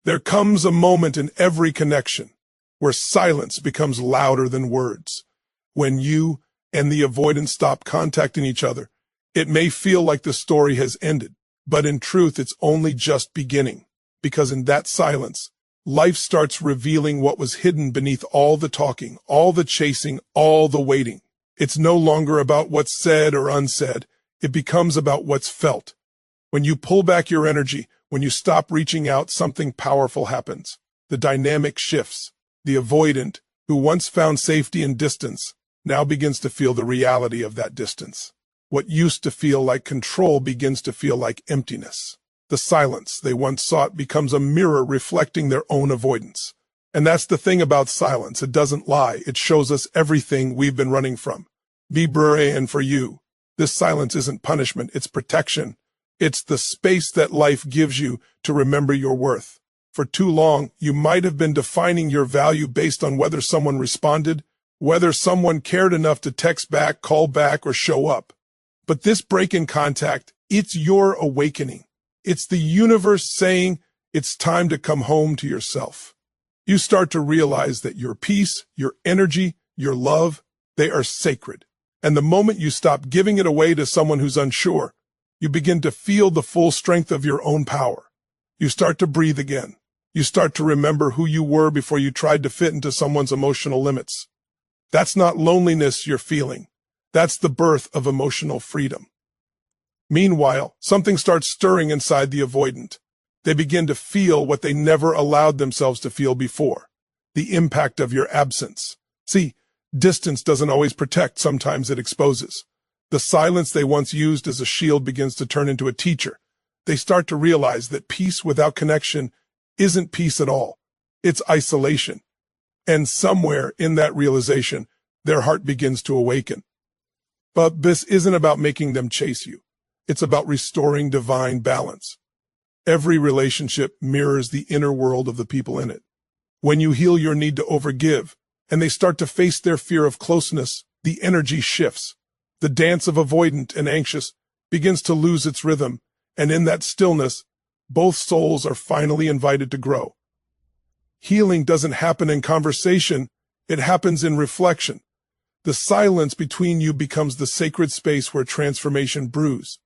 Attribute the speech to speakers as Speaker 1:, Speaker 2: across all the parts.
Speaker 1: There comes a moment in every connection where silence becomes louder than words. When you and the avoidant stop contacting each other, it may feel like the story has ended, but in truth, it's only just beginning. Because in that silence, life starts revealing what was hidden beneath all the talking, all the chasing, all the waiting. It's no longer about what's said or unsaid. It becomes about what's felt. When you pull back your energy, when you stop reaching out, something powerful happens. The dynamic shifts. The avoidant, who once found safety in distance, now begins to feel the reality of that distance. What used to feel like control begins to feel like emptiness. The silence they once sought becomes a mirror reflecting their own avoidance. And that's the thing about silence. It doesn't lie. It shows us everything we've been running from. Be brave, and for you, this silence isn't punishment, it's protection. It's the space that life gives you to remember your worth. For too long, you might have been defining your value based on whether someone responded, whether someone cared enough to text back, call back, or show up. But this break in contact, it's your awakening. It's the universe saying it's time to come home to yourself. You start to realize that your peace, your energy, your love, they are sacred. And the moment you stop giving it away to someone who's unsure, you begin to feel the full strength of your own power. You start to breathe again. You start to remember who you were before you tried to fit into someone's emotional limits. That's not loneliness you're feeling. That's the birth of emotional freedom. Meanwhile, something starts stirring inside the avoidant. They begin to feel what they never allowed themselves to feel before, the impact of your absence. See, distance doesn't always protect, sometimes it exposes. The silence they once used as a shield begins to turn into a teacher. They start to realize that peace without connection isn't peace at all. It's isolation. And somewhere in that realization, their heart begins to awaken. But this isn't about making them chase you. It's about restoring divine balance. Every relationship mirrors the inner world of the people in it. When you heal your need to overgive, and they start to face their fear of closeness, the energy shifts. The dance of avoidant and anxious begins to lose its rhythm, and in that stillness, both souls are finally invited to grow. Healing doesn't happen in conversation, it happens in reflection. The silence between you becomes the sacred space where transformation brews.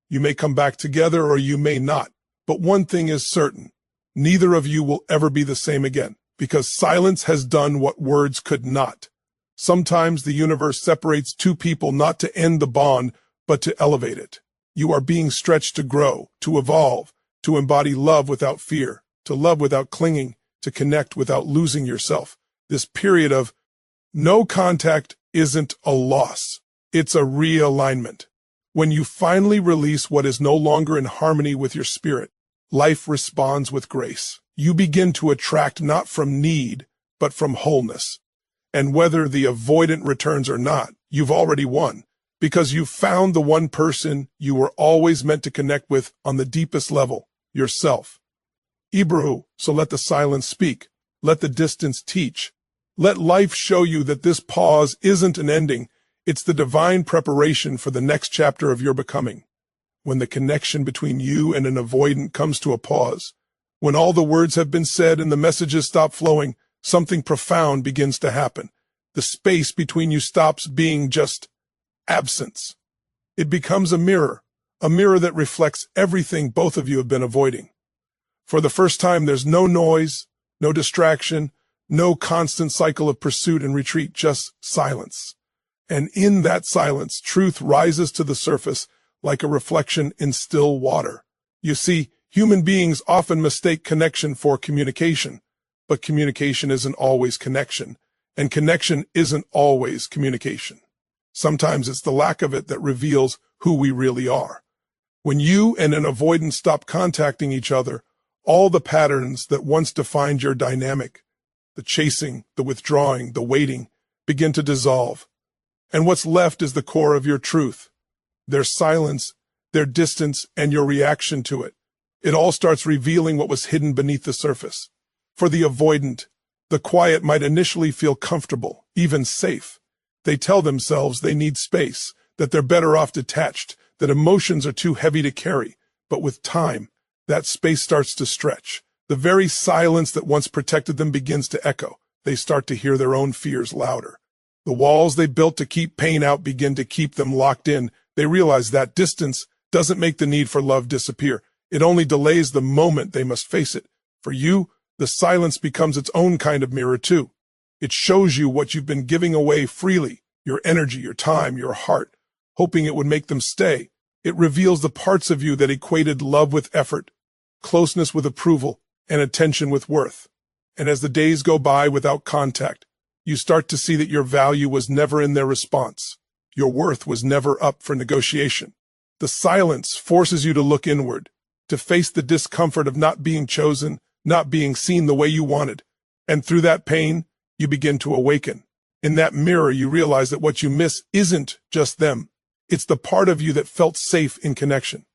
Speaker 1: You may come back together or you may not, but one thing is certain, neither of you will ever be the same again, because silence has done what words could not. Sometimes the universe separates two people not to end the bond, but to elevate it. You are being stretched to grow, to evolve, to embody love without fear, to love without clinging, to connect without losing yourself. This period of no contact isn't a loss. It's a realignment. When you finally release what is no longer in harmony with your spirit, life responds with grace. You begin to attract not from need, but from wholeness. And whether the avoidant returns or not, you've already won, because you've found the one person you were always meant to connect with on the deepest level, yourself. Ibrahu, so let the silence speak. Let the distance teach. Let life show you that this pause isn't an ending. It's the divine preparation for the next chapter of your becoming. When the connection between you and an avoidant comes to a pause, when all the words have been said and the messages stop flowing, something profound begins to happen. The space between you stops being just absence. It becomes a mirror that reflects everything both of you have been avoiding. For the first time, there's no noise, no distraction, no constant cycle of pursuit and retreat, just silence. And in that silence, truth rises to the surface like a reflection in still water. You see, human beings often mistake connection for communication, but communication isn't always connection, and connection isn't always communication. Sometimes it's the lack of it that reveals who we really are. When you and an avoidant stop contacting each other, all the patterns that once defined your dynamic, the chasing, the withdrawing, the waiting, begin to dissolve. And what's left is the core of your truth, their silence, their distance, and your reaction to it. It all starts revealing what was hidden beneath the surface. For the avoidant, the quiet might initially feel comfortable, even safe. They tell themselves they need space, that they're better off detached, that emotions are too heavy to carry. But with time, that space starts to stretch. The very silence that once protected them begins to echo. They start to hear their own fears louder. The walls they built to keep pain out begin to keep them locked in. They realize that distance doesn't make the need for love disappear. It only delays the moment they must face it. For you, the silence becomes its own kind of mirror too. It shows you what you've been giving away freely, your energy, your time, your heart, hoping it would make them stay. It reveals the parts of you that equated love with effort, closeness with approval, and attention with worth. And as the days go by without contact, you start to see that your value was never in their response. Your worth was never up for negotiation. The silence forces you to look inward, to face the discomfort of not being chosen, not being seen the way you wanted. And through that pain, you begin to awaken. In that mirror, you realize that what you miss isn't just them. It's the part of you that felt safe in connection.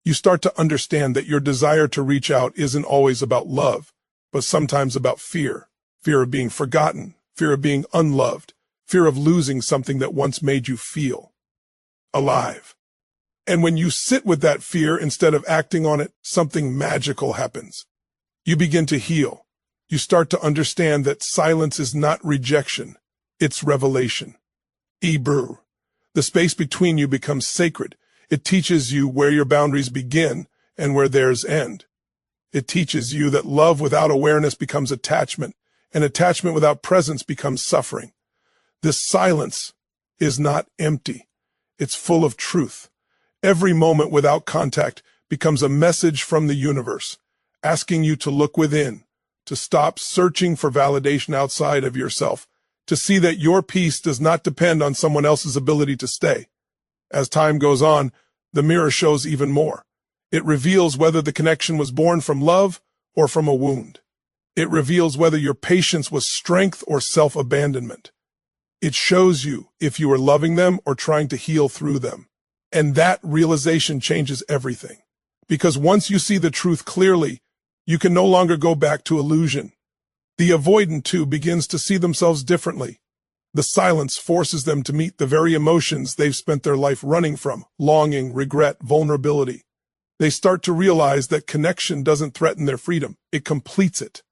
Speaker 1: You start to understand that your desire to reach out isn't always about love, but sometimes about fear. Fear of being forgotten, fear of being unloved, fear of losing something that once made you feel alive. And when you sit with that fear instead of acting on it, something magical happens. You begin to heal. You start to understand that silence is not rejection, it's revelation. Ebru. The space between you becomes sacred. It teaches you where your boundaries begin and where theirs end. It teaches you that love without awareness becomes attachment, and attachment without presence becomes suffering. This silence is not empty. It's full of truth. Every moment without contact becomes a message from the universe, asking you to look within, to stop searching for validation outside of yourself, to see that your peace does not depend on someone else's ability to stay. As time goes on, the mirror shows even more. It reveals whether the connection was born from love or from a wound. It reveals whether your patience was strength or self-abandonment. It shows you if you were loving them or trying to heal through them. And that realization changes everything. Because once you see the truth clearly, you can no longer go back to illusion. The avoidant, too, begins to see themselves differently. The silence forces them to meet the very emotions they've spent their life running from: longing, regret, vulnerability. They start to realize that connection doesn't threaten their freedom, it completes it.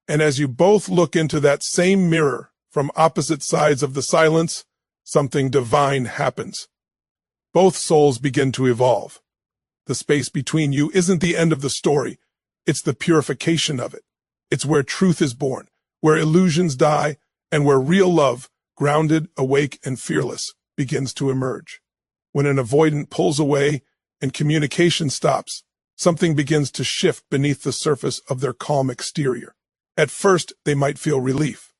Speaker 1: And as you both look into that same mirror from opposite sides of the silence, something divine happens. Both souls begin to evolve. The space between you isn't the end of the story, it's the purification of it. It's where truth is born, where illusions die, and where real love, grounded, awake, and fearless, begins to emerge. When an avoidant pulls away and communication stops, something begins to shift beneath the surface of their calm exterior. At first, they might feel relief.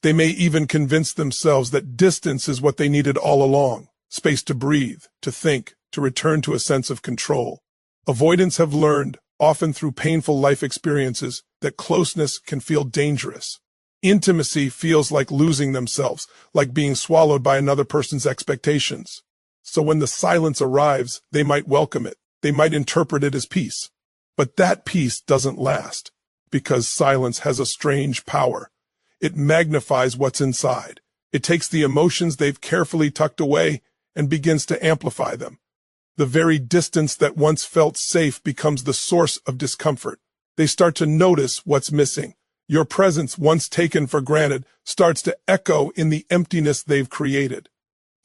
Speaker 1: They may even convince themselves that distance is what they needed all along, space to breathe, to think, to return to a sense of control. Avoidants have learned, often through painful life experiences, that closeness can feel dangerous. Intimacy feels like losing themselves, like being swallowed by another person's expectations. So when the silence arrives, they might welcome it. They might interpret it as peace. But that peace doesn't last, because silence has a strange power. It magnifies what's inside. It takes the emotions they've carefully tucked away and begins to amplify them. The very distance that once felt safe becomes the source of discomfort. They start to notice what's missing. Your presence, once taken for granted, starts to echo in the emptiness they've created.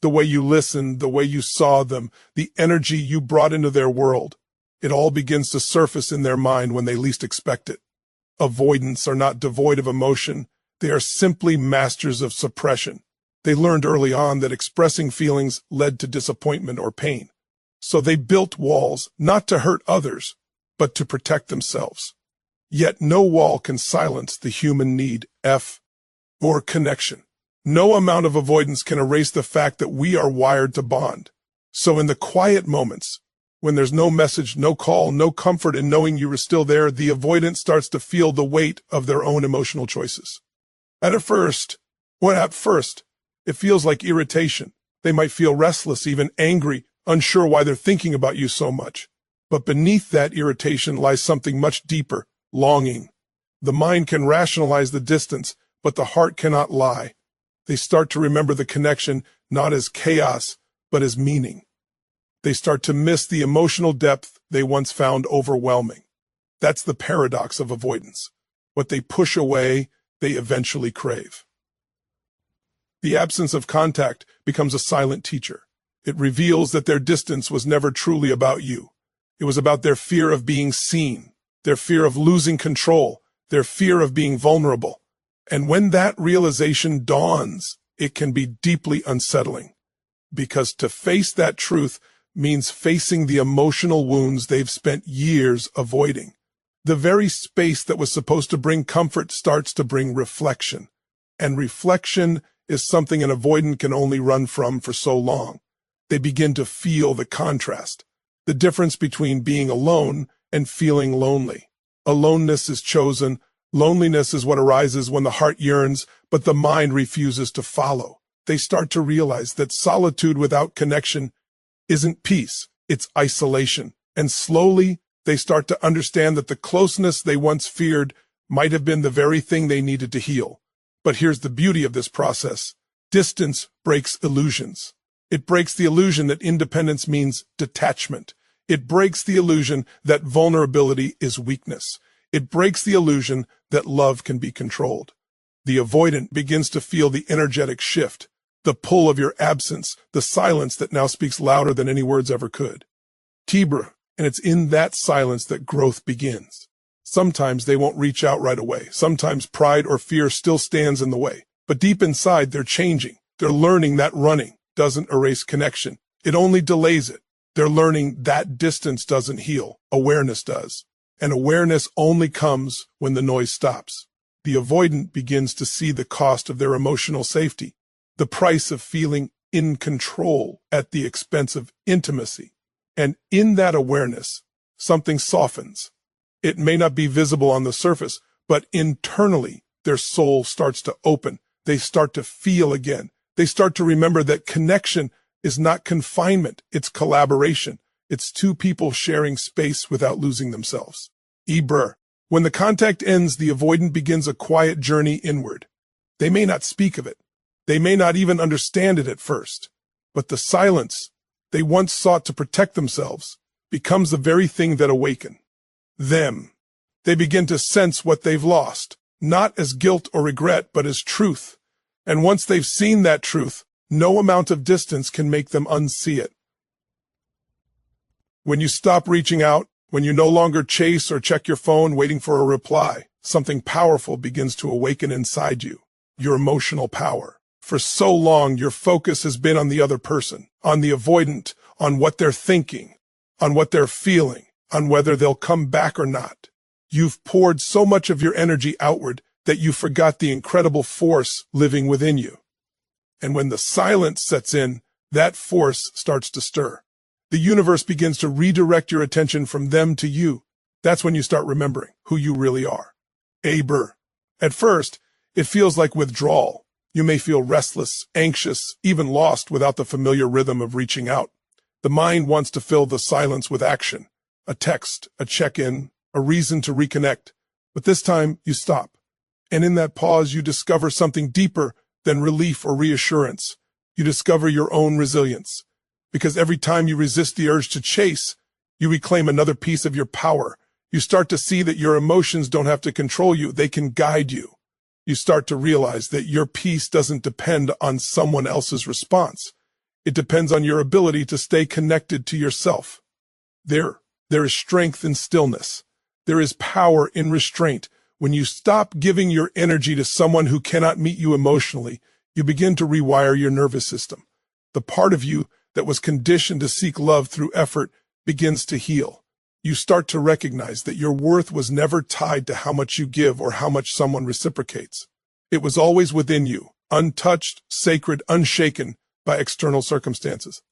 Speaker 1: The way you listened, the way you saw them, the energy you brought into their world. It all begins to surface in their mind when they least expect it. Avoidants are not devoid of emotion. They are simply masters of suppression. They learned early on that expressing feelings led to disappointment or pain. So they built walls, not to hurt others, but to protect themselves. Yet no wall can silence the human need, or connection. No amount of avoidance can erase the fact that we are wired to bond. So in the quiet moments, when there's no message, no call, no comfort in knowing you are still there, the avoidant starts to feel the weight of their own emotional choices. At first, it feels like irritation. They might feel restless, even angry, unsure why they're thinking about you so much. But beneath that irritation lies something much deeper: longing. The mind can rationalize the distance, but the heart cannot lie. They start to remember the connection not as chaos, but as meaning. They start to miss the emotional depth they once found overwhelming. That's the paradox of avoidance. What they push away, they eventually crave. The absence of contact becomes a silent teacher. It reveals that their distance was never truly about you. It was about their fear of being seen, their fear of losing control, their fear of being vulnerable. And when that realization dawns, it can be deeply unsettling. Because to face that truth means facing the emotional wounds they've spent years avoiding. The very space that was supposed to bring comfort starts to bring reflection. And reflection is something an avoidant can only run from for so long. They begin to feel the contrast, the difference between being alone and feeling lonely. Aloneness is chosen. Loneliness is what arises when the heart yearns, but the mind refuses to follow. They start to realize that solitude without connection isn't peace, it's isolation. And slowly, they start to understand that the closeness they once feared might have been the very thing they needed to heal. But here's the beauty of this process. Distance breaks illusions. It breaks the illusion that independence means detachment. It breaks the illusion that vulnerability is weakness. It breaks the illusion that love can be controlled. The avoidant begins to feel the energetic shift, the pull of your absence, the silence that now speaks louder than any words ever could. Tibra, and it's in that silence that growth begins. Sometimes they won't reach out right away. Sometimes pride or fear still stands in the way. But deep inside, they're changing. They're learning that running doesn't erase connection. It only delays it. They're learning that distance doesn't heal. Awareness does. And awareness only comes when the noise stops. The avoidant begins to see the cost of their emotional safety, the price of feeling in control at the expense of intimacy. And in that awareness, something softens. It may not be visible on the surface, but internally, their soul starts to open. They start to feel again. They start to remember that connection is not confinement, it's collaboration. It's two people sharing space without losing themselves. Ibr. When the contact ends, the avoidant begins a quiet journey inward. They may not speak of it. They may not even understand it at first. But the silence they once sought to protect themselves becomes the very thing that awaken them. They begin to sense what they've lost, not as guilt or regret, but as truth. And once they've seen that truth, no amount of distance can make them unsee it. When you stop reaching out, when you no longer chase or check your phone waiting for a reply, something powerful begins to awaken inside you, your emotional power. For so long, your focus has been on the other person, on the avoidant, on what they're thinking, on what they're feeling, on whether they'll come back or not. You've poured so much of your energy outward that you forgot the incredible force living within you. And when the silence sets in, that force starts to stir. The universe begins to redirect your attention from them to you. That's when you start remembering who you really are. Aber. At first, it feels like withdrawal. You may feel restless, anxious, even lost without the familiar rhythm of reaching out. The mind wants to fill the silence with action, a text, a check-in, a reason to reconnect. But this time, you stop. And in that pause, you discover something deeper than relief or reassurance. You discover your own resilience. Because every time you resist the urge to chase, you reclaim another piece of your power. You start to see that your emotions don't have to control you, they can guide you. You start to realize that your peace doesn't depend on someone else's response. It depends on your ability to stay connected to yourself. There is strength in stillness. There is power in restraint. When you stop giving your energy to someone who cannot meet you emotionally, you begin to rewire your nervous system. The part of you that was conditioned to seek love through effort begins to heal. You start to recognize that your worth was never tied to how much you give or how much someone reciprocates. It was always within you, untouched, sacred, unshaken by external circumstances.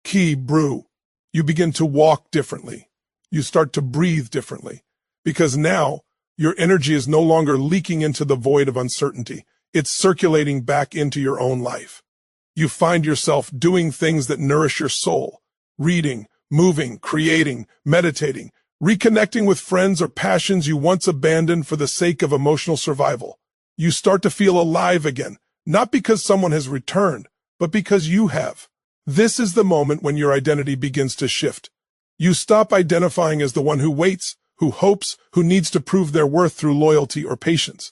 Speaker 1: Key brew. You begin to walk differently. You start to breathe differently. Because now, your energy is no longer leaking into the void of uncertainty. It's circulating back into your own life. You find yourself doing things that nourish your soul, reading, moving, creating, meditating, reconnecting with friends or passions you once abandoned for the sake of emotional survival. You start to feel alive again, not because someone has returned, but because you have. This is the moment when your identity begins to shift. You stop identifying as the one who waits, who hopes, who needs to prove their worth through loyalty or patience.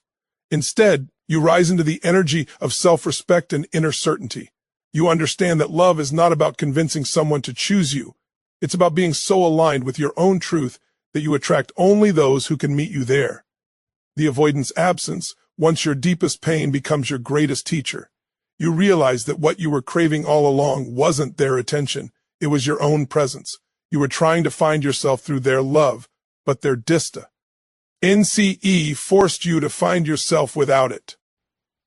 Speaker 1: Instead, you rise into the energy of self-respect and inner certainty. You understand that love is not about convincing someone to choose you. It's about being so aligned with your own truth that you attract only those who can meet you there. The avoidance absence, once your deepest pain becomes your greatest teacher. You realize that what you were craving all along wasn't their attention. It was your own presence. You were trying to find yourself through their love, but their dista. NCE forced you to find yourself without it.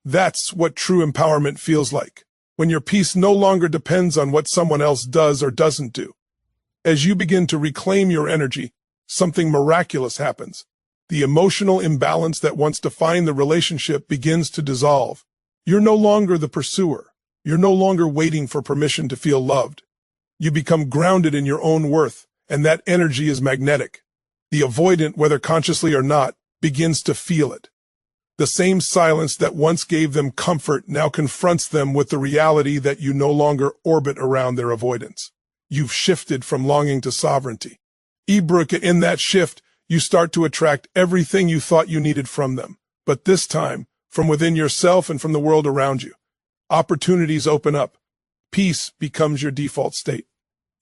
Speaker 1: That's what true empowerment feels like, when your peace no longer depends on what someone else does or doesn't do. As you begin to reclaim your energy, something miraculous happens. The emotional imbalance that once defined the relationship begins to dissolve. You're no longer the pursuer. You're no longer waiting for permission to feel loved. You become grounded in your own worth, and that energy is magnetic. The avoidant, whether consciously or not, begins to feel it. The same silence that once gave them comfort now confronts them with the reality that you no longer orbit around their avoidance. You've shifted from longing to sovereignty. In that shift, you start to attract everything you thought you needed from them, but this time, from within yourself and from the world around you. Opportunities open up. Peace becomes your default state.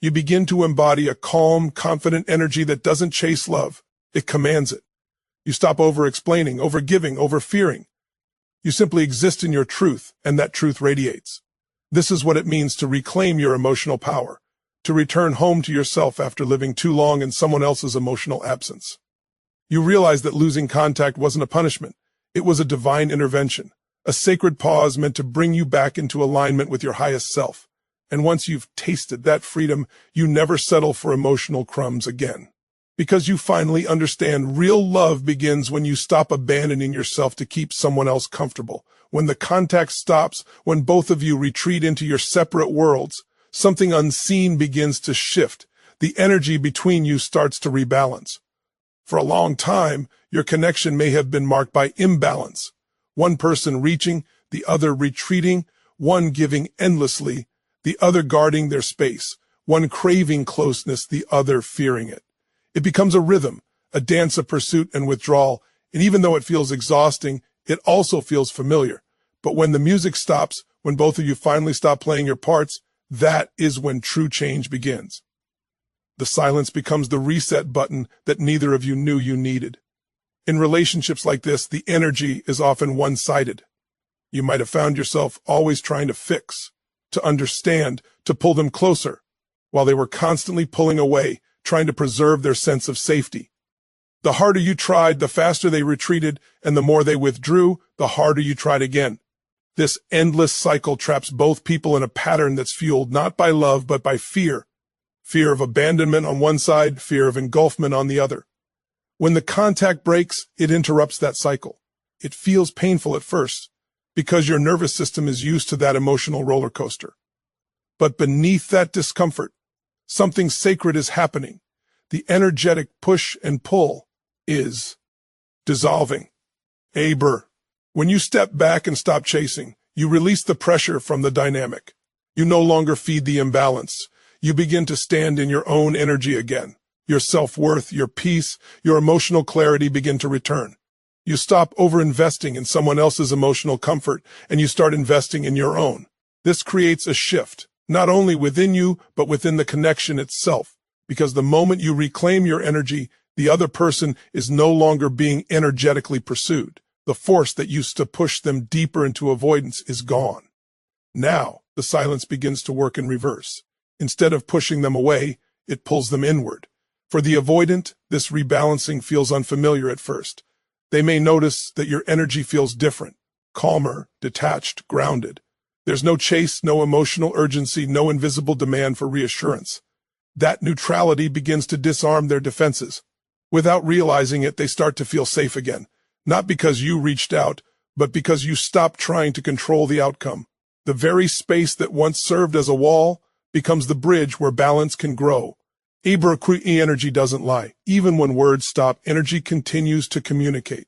Speaker 1: You begin to embody a calm, confident energy that doesn't chase love. It commands it. You stop over-explaining, over-giving, over-fearing. You simply exist in your truth, and that truth radiates. This is what it means to reclaim your emotional power, to return home to yourself after living too long in someone else's emotional absence. You realize that losing contact wasn't a punishment. It was a divine intervention, a sacred pause meant to bring you back into alignment with your highest self. And once you've tasted that freedom, you never settle for emotional crumbs again. Because you finally understand real love begins when you stop abandoning yourself to keep someone else comfortable. When the contact stops, when both of you retreat into your separate worlds, something unseen begins to shift. The energy between you starts to rebalance. For a long time, your connection may have been marked by imbalance. One person reaching, the other retreating, one giving endlessly, the other guarding their space, one craving closeness, the other fearing it. It becomes a rhythm, a dance of pursuit and withdrawal, and even though it feels exhausting, it also feels familiar. But when the music stops, when both of you finally stop playing your parts, that is when true change begins. The silence becomes the reset button that neither of you knew you needed. In relationships like this, the energy is often one-sided. You might have found yourself always trying to fix, to understand, to pull them closer, while they were constantly pulling away, trying to preserve their sense of safety. The harder you tried, the faster they retreated, and the more they withdrew, the harder you tried again. This endless cycle traps both people in a pattern that's fueled not by love, but by fear. Fear of abandonment on one side, fear of engulfment on the other. When the contact breaks, it interrupts that cycle. It feels painful at first, because your nervous system is used to that emotional roller coaster. But beneath that discomfort, something sacred is happening. The energetic push and pull is dissolving. When you step back and stop chasing, you release the pressure from the dynamic. You no longer feed the imbalance. You begin to stand in your own energy again. Your self-worth, your peace, your emotional clarity begin to return. You stop over-investing in someone else's emotional comfort, and you start investing in your own. This creates a shift, not only within you, but within the connection itself. Because the moment you reclaim your energy, the other person is no longer being energetically pursued. The force that used to push them deeper into avoidance is gone. Now, the silence begins to work in reverse. Instead of pushing them away, it pulls them inward. For the avoidant, this rebalancing feels unfamiliar at first. They may notice that your energy feels different, calmer, detached, grounded. There's no chase, no emotional urgency, no invisible demand for reassurance. That neutrality begins to disarm their defenses. Without realizing it, they start to feel safe again. Not because you reached out, but because you stopped trying to control the outcome. The very space that once served as a wall becomes the bridge where balance can grow. Energy doesn't lie. Even when words stop, energy continues to communicate.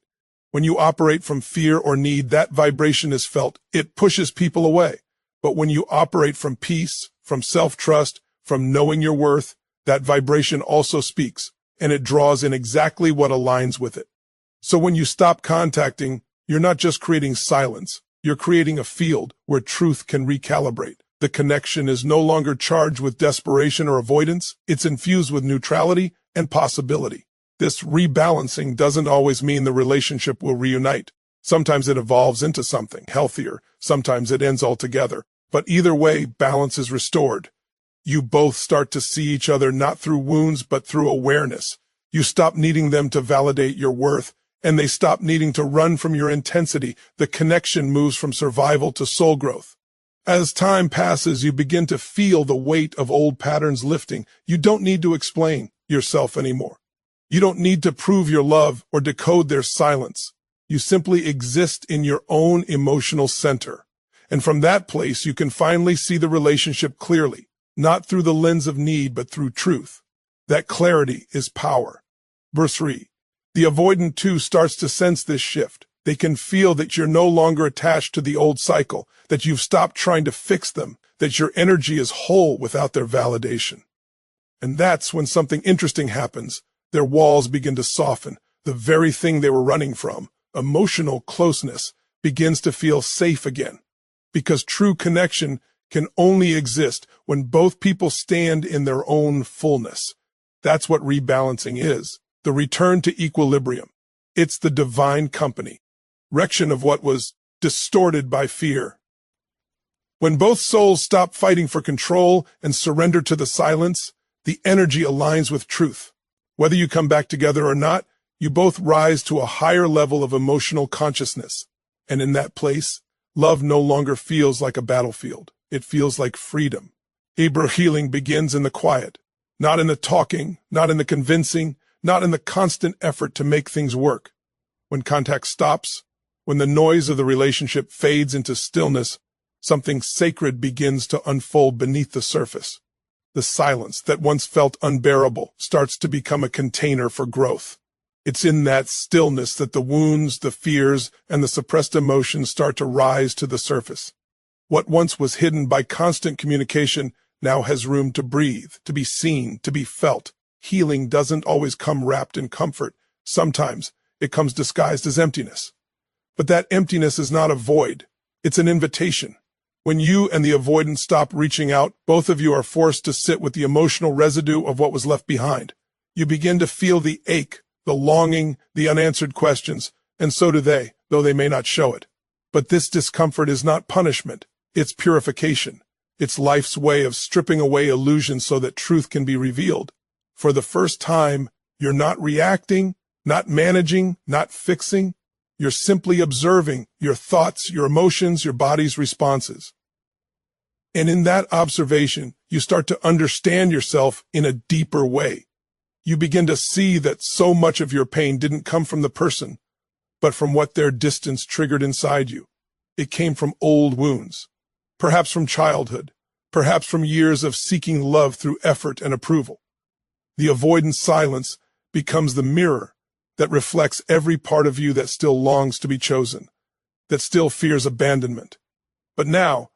Speaker 1: When you operate from fear or need, that vibration is felt. It pushes people away. But when you operate from peace, from self-trust, from knowing your worth, that vibration also speaks. and it draws in exactly what aligns with it. So when you stop contacting, you're not just creating silence, you're creating a field where truth can recalibrate. The connection is no longer charged with desperation or avoidance, it's infused with neutrality and possibility. This rebalancing doesn't always mean the relationship will reunite. Sometimes it evolves into something healthier, sometimes it ends altogether. But either way, balance is restored. You both start to see each other not through wounds, but through awareness. You stop needing them to validate your worth, and they stop needing to run from your intensity. The connection moves from survival to soul growth. As time passes, you begin to feel the weight of old patterns lifting. You don't need to explain yourself anymore. You don't need to prove your love or decode their silence. You simply exist in your own emotional center. And from that place, you can finally see the relationship clearly, not through the lens of need, but through truth. That clarity is power. Verse 3. The avoidant too starts to sense this shift. They can feel that you're no longer attached to the old cycle, that you've stopped trying to fix them, that your energy is whole without their validation. And that's when something interesting happens. Their walls begin to soften. The very thing they were running from, emotional closeness, begins to feel safe again. Because true connection can only exist when both people stand in their own fullness. That's what rebalancing is, the return to equilibrium. It's the divine company, correction of what was distorted by fear. When both souls stop fighting for control and surrender to the silence, the energy aligns with truth. Whether you come back together or not, you both rise to a higher level of emotional consciousness. And in that place, love no longer feels like a battlefield. It feels like freedom. Healing begins in the quiet, not in the talking, not in the convincing, not in the constant effort to make things work. When contact stops, when the noise of the relationship fades into stillness, something sacred begins to unfold beneath the surface. The silence that once felt unbearable starts to become a container for growth. It's in that stillness that the wounds, the fears, and the suppressed emotions start to rise to the surface. What once was hidden by constant communication now has room to breathe, to be seen, to be felt. Healing doesn't always come wrapped in comfort. Sometimes it comes disguised as emptiness. But that emptiness is not a void. It's an invitation. When you and the avoidant stop reaching out, both of you are forced to sit with the emotional residue of what was left behind. You begin to feel the ache, the longing, the unanswered questions, and so do they, though they may not show it. But this discomfort is not punishment. It's purification. It's life's way of stripping away illusions so that truth can be revealed. For the first time, you're not reacting, not managing, not fixing. You're simply observing your thoughts, your emotions, your body's responses. And in that observation, you start to understand yourself in a deeper way. You begin to see that so much of your pain didn't come from the person, but from what their distance triggered inside you. It came from old wounds, perhaps from childhood, perhaps from years of seeking love through effort and approval. The avoidant silence becomes the mirror that reflects every part of you that still longs to be chosen, that still fears abandonment. But now,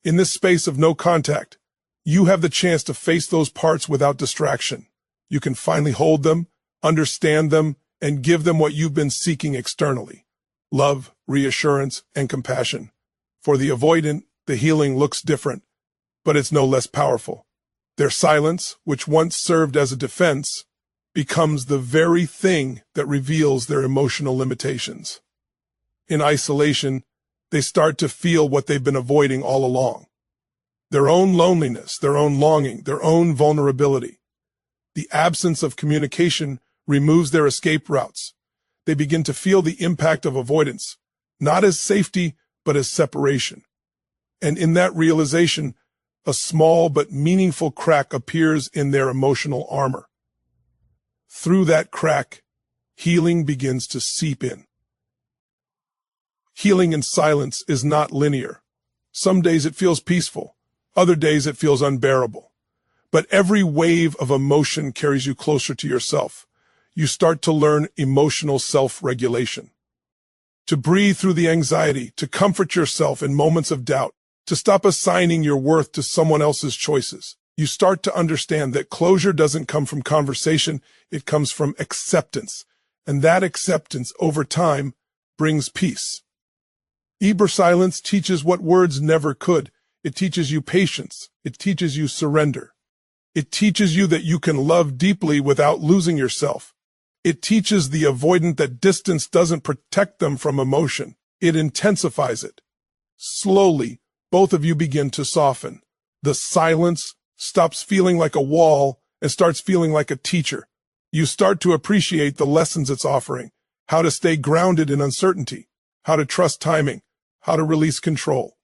Speaker 1: in this space of no contact, you have the chance to face those parts without distraction. You can finally hold them, understand them, and give them what you've been seeking externally: love, reassurance, and compassion. For the avoidant, the healing looks different, but it's no less powerful. Their silence, which once served as a defense, becomes the very thing that reveals their emotional limitations. In isolation, they start to feel what they've been avoiding all along: their own loneliness, their own longing, their own vulnerability. The absence of communication removes their escape routes. They begin to feel the impact of avoidance, not as safety, but as separation. And in that realization, a small but meaningful crack appears in their emotional armor. Through that crack, healing begins to seep in. Healing in silence is not linear. Some days it feels peaceful, other days it feels unbearable. But every wave of emotion carries you closer to yourself. You start to learn emotional self-regulation. To breathe through the anxiety, to comfort yourself in moments of doubt, to stop assigning your worth to someone else's choices. You start to understand that closure doesn't come from conversation, it comes from acceptance. And that acceptance, over time, brings peace. Silence teaches what words never could. It teaches you patience. It teaches you surrender. It teaches you that you can love deeply without losing yourself. It teaches the avoidant that distance doesn't protect them from emotion. It intensifies it. Slowly, both of you begin to soften. The silence stops feeling like a wall and starts feeling like a teacher. You start to appreciate the lessons it's offering, how to stay grounded in uncertainty, how to trust timing, how to release control.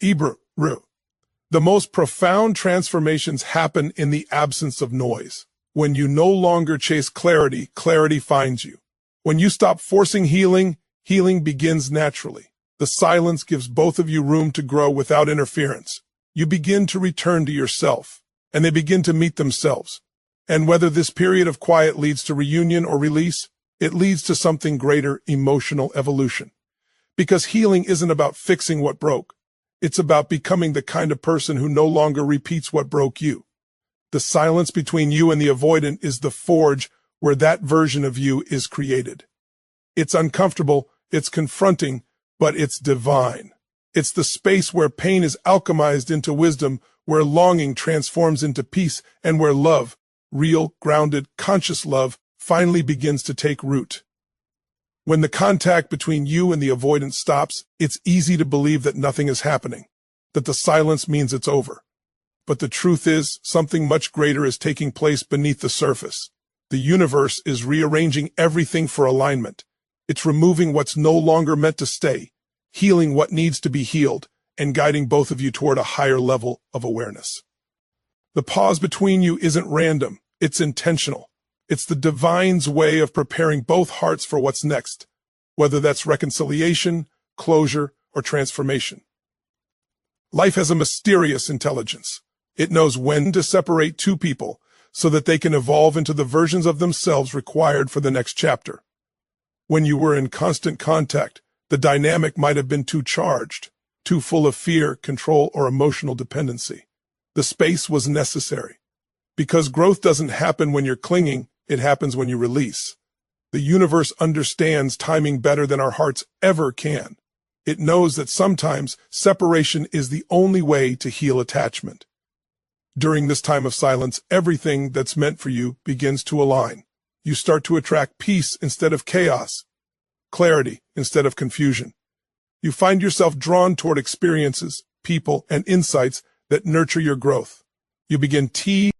Speaker 1: The most profound transformations happen in the absence of noise. When you no longer chase clarity, clarity finds you. When you stop forcing healing, healing begins naturally. The silence gives both of you room to grow without interference. You begin to return to yourself, and they begin to meet themselves. And whether this period of quiet leads to reunion or release, it leads to something greater, emotional evolution. Because healing isn't about fixing what broke. It's about becoming the kind of person who no longer repeats what broke you. The silence between you and the avoidant is the forge where that version of you is created. It's uncomfortable, it's confronting, but it's divine. It's the space where pain is alchemized into wisdom, where longing transforms into peace, and where love, real, grounded, conscious love, finally begins to take root. When the contact between you and the avoidant stops, it's easy to believe that nothing is happening, that the silence means it's over. But the truth is, something much greater is taking place beneath the surface. The universe is rearranging everything for alignment. It's removing what's no longer meant to stay, healing what needs to be healed, and guiding both of you toward a higher level of awareness. The pause between you isn't random, it's intentional. It's the divine's way of preparing both hearts for what's next, whether that's reconciliation, closure, or transformation. Life has a mysterious intelligence. It knows when to separate two people so that they can evolve into the versions of themselves required for the next chapter. When you were in constant contact, the dynamic might have been too charged, too full of fear, control, or emotional dependency. The space was necessary. Because growth doesn't happen when you're clinging, it happens when you release. The universe understands timing better than our hearts ever can. It knows that sometimes separation is the only way to heal attachment. During this time of silence, everything that's meant for you begins to align. You start to attract peace instead of chaos, clarity instead of confusion. You find yourself drawn toward experiences, people, and insights that nurture your growth. You begin to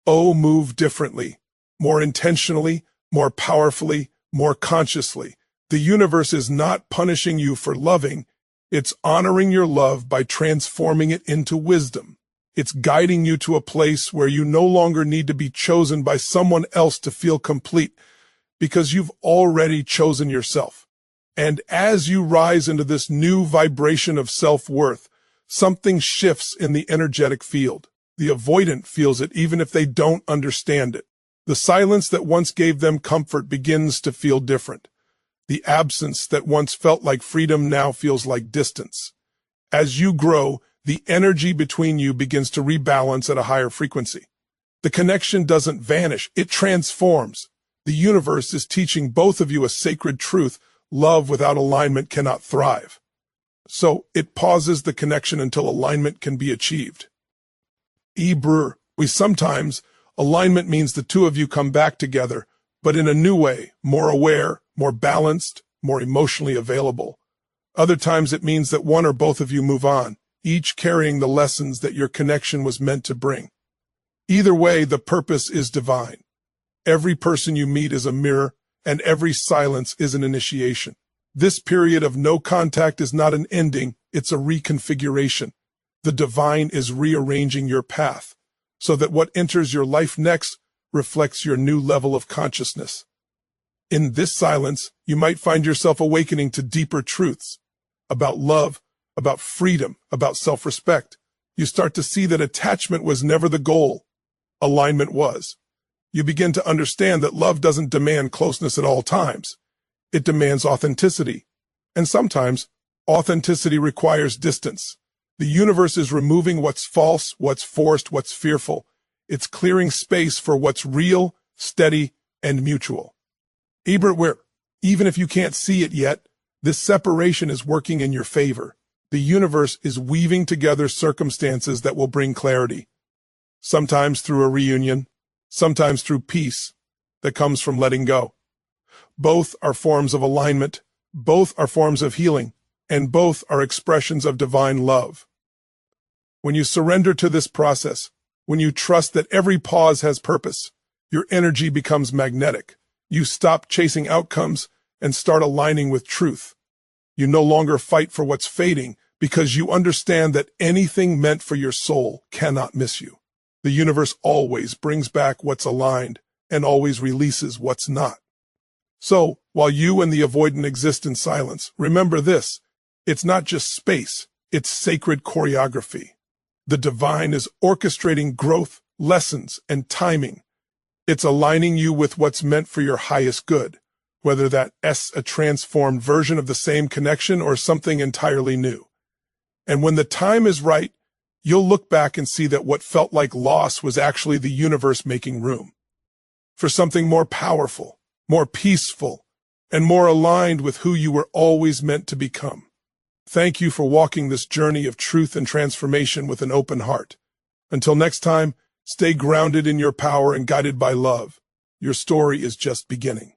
Speaker 1: move differently, more intentionally, more powerfully, more consciously. The universe is not punishing you for loving, it's honoring your love by transforming it into wisdom. It's guiding you to a place where you no longer need to be chosen by someone else to feel complete, because you've already chosen yourself. And as you rise into this new vibration of self-worth, something shifts in the energetic field. The avoidant feels it even if they don't understand it. The silence that once gave them comfort begins to feel different. The absence that once felt like freedom now feels like distance. As you grow, the energy between you begins to rebalance at a higher frequency. The connection doesn't vanish, it transforms. The universe is teaching both of you a sacred truth: love without alignment cannot thrive. So it pauses the connection until alignment can be achieved. Alignment means the two of you come back together, but in a new way, more aware, more balanced, more emotionally available. Other times it means that one or both of you move on, each carrying the lessons that your connection was meant to bring. Either way, the purpose is divine. Every person you meet is a mirror, and every silence is an initiation. This period of no contact is not an ending, it's a reconfiguration. The divine is rearranging your path, so that what enters your life next reflects your new level of consciousness. In this silence, you might find yourself awakening to deeper truths about love, about freedom, about self-respect. You start to see that attachment was never the goal. Alignment was. You begin to understand that love doesn't demand closeness at all times. It demands authenticity. And sometimes, authenticity requires distance. The universe is removing what's false, what's forced, what's fearful. It's clearing space for what's real, steady, and mutual. Ebert, even if you can't see it yet, this separation is working in your favor. The universe is weaving together circumstances that will bring clarity. Sometimes through a reunion, sometimes through peace that comes from letting go. Both are forms of alignment, both are forms of healing, and both are expressions of divine love. When you surrender to this process, when you trust that every pause has purpose, your energy becomes magnetic. You stop chasing outcomes and start aligning with truth. You no longer fight for what's fading because you understand that anything meant for your soul cannot miss you. The universe always brings back what's aligned and always releases what's not. So, while you and the avoidant exist in silence, remember this: it's not just space, it's sacred choreography. The divine is orchestrating growth, lessons, and timing. It's aligning you with what's meant for your highest good, whether that's a transformed version of the same connection or something entirely new. And when the time is right, you'll look back and see that what felt like loss was actually the universe making room for something more powerful, more peaceful, and more aligned with who you were always meant to become. Thank you for walking this journey of truth and transformation with an open heart. Until next time, stay grounded in your power and guided by love. Your story is just beginning.